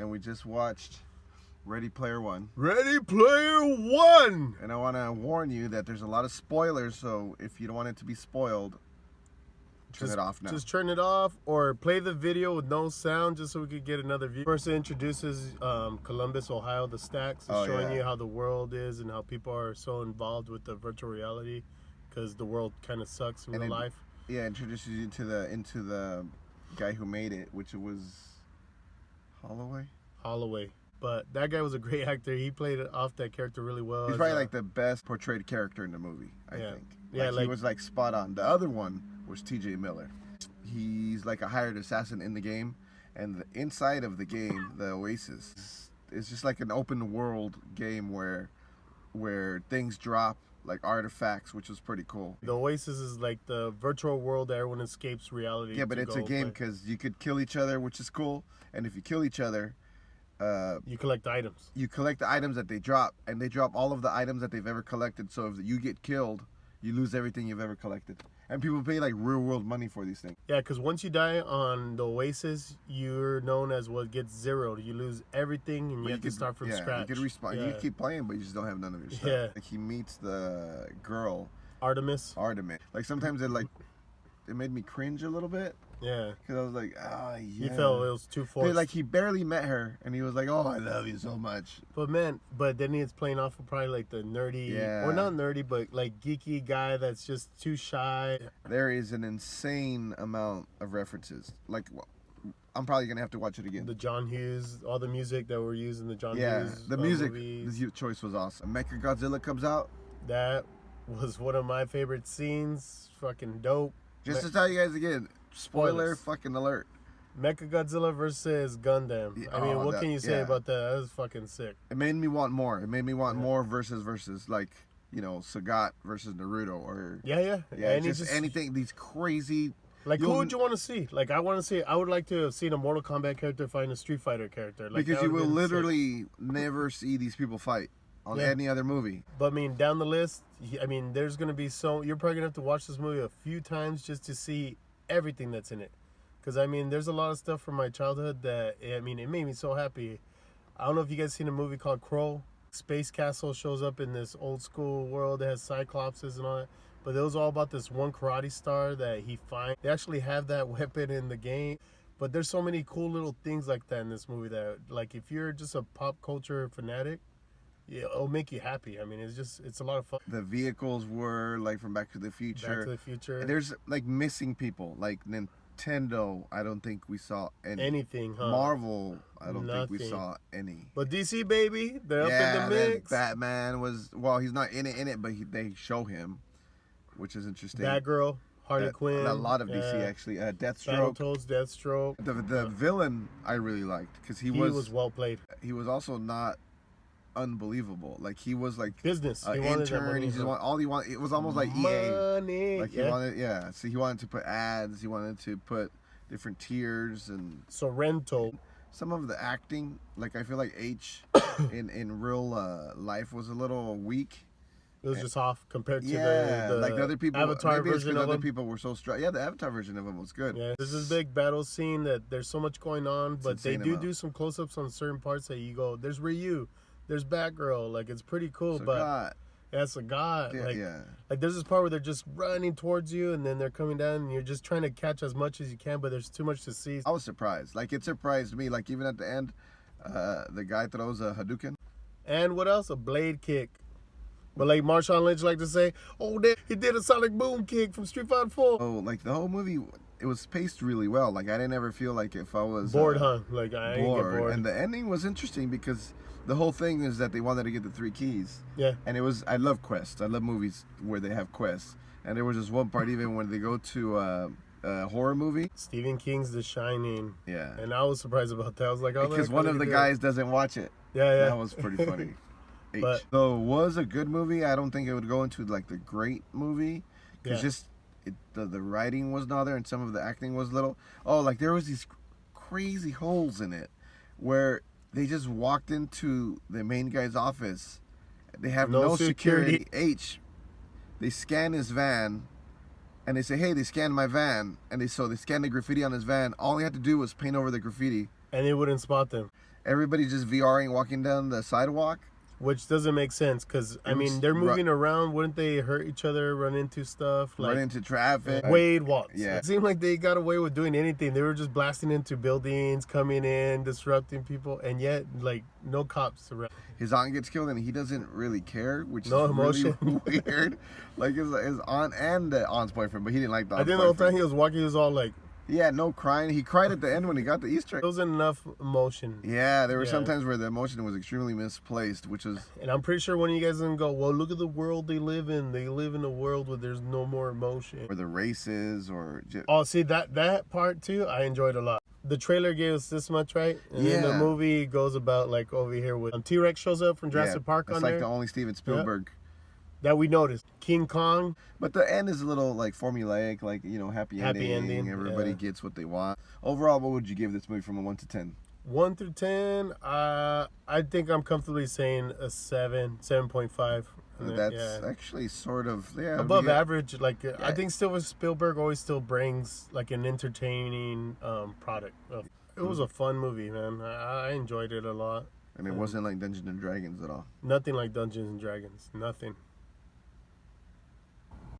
and we just watched Ready Player One. Ready Player One! And I want to warn you that there's a lot of spoilers, so if you don't want it to be spoiled, turn it off now. Just turn it off or play the video with no sound just so we could get another view. First, it introduces Columbus, Ohio, the stacks, showing you how the world is and how people are so involved with the virtual reality because the world kind of sucks in real life. Yeah, introduces you into the guy who made it, which was Holloway. But that guy was a great actor. He played off that character really well. He's probably like the best portrayed character in the movie, I think. Yeah, he was like spot on. The other one was T.J. Miller. He's like a hired assassin in the game, and the inside of the game, the Oasis, is just like an open world game where things drop like artifacts, which was pretty cool. The Oasis is like the virtual world that everyone escapes reality. Yeah, but it's a game because you could kill each other, which is cool. And if you kill each other, you collect items. You collect the items that they drop, and they drop all of the items that they've ever collected. So if you get killed, you lose everything you've ever collected. And people pay like real world money for these things. Yeah, because once you die on the Oasis, you're known as what gets zeroed. You lose everything, and you have to start from scratch. You could respawn. Yeah. You keep playing, but you just don't have none of your stuff. Yeah. Like he meets the girl, Artemis. Like sometimes it made me cringe a little bit. Yeah. Because I was like, oh, yeah. You felt it was too forced. Dude, like he barely met her, and he was like, oh, I love you so much. But then he's playing off of probably like the nerdy, or not nerdy, but like geeky guy that's just too shy. There is an insane amount of references. Like, I'm probably going to have to watch it again. The John Hughes, all the music that we're using, the John Hughes Yeah, the music, movies. the choice was awesome. Mechagodzilla comes out. That was one of my favorite scenes. Fucking dope. Just to tell you guys again, spoiler fucking alert. Mechagodzilla versus Gundam. Yeah, I mean, what can you say about that? That was fucking sick. It made me want more. It made me want more versus like, you know, Sagat versus Naruto or just anything. These crazy. Like, who would you want to see? Like, I would like to have seen a Mortal Kombat character fighting a Street Fighter character. Like, because you will literally never see these people fight on any other movie. But I mean, down the list, I mean, there's gonna be you're probably gonna have to watch this movie a few times just to see everything that's in it. Because I mean, there's a lot of stuff from my childhood that it made me so happy. I don't know if you guys seen a movie called Crow. Space Castle shows up in this old school world that has cyclopses and all that. But it was all about this one karate star that he finds. They actually have that weapon in the game. But there's so many cool little things like that in this movie that, like, if you're just a pop culture fanatic, it'll make you happy. I mean, it's a lot of fun. The vehicles were like from Back to the Future. Back to the Future. And there's like missing people, like Nintendo. I don't think we saw anything. Huh? Marvel. I don't think we saw any. But DC, baby, they're up in the mix. Batman was he's not in it, but they show him, which is interesting. Batgirl. Harley Quinn. A lot of DC actually. Deathstroke. Battletoads, Deathstroke. The villain I really liked because he was well played. He was also not unbelievable. Like he was like business. He intern. He just it was almost like money. EA. Like he wanted, So he wanted to put ads. He wanted to put different tiers and Sorrento. Some of the acting, like I feel like H in real life was a little weak. It was just off compared to the like the other people. Avatar version of other people were so strong. Yeah, the Avatar version of him was good. Yeah, there's this big battle scene that there's so much going on, but they do some close-ups on certain parts that you go, there's Ryu, there's Batgirl, like it's pretty cool. But that's a god. Like there's this part where they're just running towards you, and then they're coming down, and you're just trying to catch as much as you can, but there's too much to see. I was surprised. Like it surprised me. Like even at the end, the guy throws a Hadouken. And what else? A blade kick. But like Marshawn Lynch like to say, he did a Sonic Boom kick from Street Fighter 4. Oh, like the whole movie, it was paced really well. Like I didn't ever feel like if I was bored, Like I ain't get bored. And the ending was interesting because the whole thing is that they wanted to get the 3 keys. Yeah. And I love quests. I love movies where they have quests. And there was just one part even when they go to a horror movie. Stephen King's The Shining. Yeah. And I was surprised about that. I was like, because one of the guys doesn't watch it. Yeah. That was pretty funny. Though it was a good movie, I don't think it would go into like the great movie because the writing was not there and some of the acting was little. Like there was these crazy holes in it where they just walked into the main guy's office. They have no security. They scan his van and they say, hey, they scanned my van, and they scanned the graffiti on his van. All they had to do was paint over the graffiti. And they wouldn't spot them. everybody just VRing walking down the sidewalk. Which doesn't make sense because, I mean, they're moving around. Wouldn't they hurt each other, run into stuff? Run into traffic. Wade Watts. Yeah. It seemed like they got away with doing anything. They were just blasting into buildings, coming in, disrupting people, and yet, like, no cops around. His aunt gets killed and he doesn't really care, which No is emotion. really weird. Like his aunt and the aunt's boyfriend, but he didn't like the aunt's I think the whole boyfriend. time he was walking, he was all like... Yeah, no crying. He cried at the end when he got the Easter egg. There wasn't enough emotion. Yeah, there were some times where the emotion was extremely misplaced, which was... And I'm pretty sure one of you guys didn't go, well, look at the world they live in. They live in a world where there's no more emotion. Or the races, or... Just... Oh, see, that part, too, I enjoyed a lot. The trailer gave us this much, right? And then the movie goes about, like, over here with... T-Rex shows up from Jurassic Park on there. It's like the only Steven Spielberg... That we noticed. King Kong. But the end is a little, like, formulaic, like, you know, happy ending. Everybody gets what they want. Overall, what would you give this movie from a 1 to 10? 1 through 10, I think I'm comfortably saying a 7.5. That's actually sort of, above average. Like, I think Steven Spielberg always still brings, like, an entertaining product. It was a fun movie, man. I enjoyed it a lot. And it wasn't like Dungeons and Dragons at all. Nothing like Dungeons and Dragons. Nothing.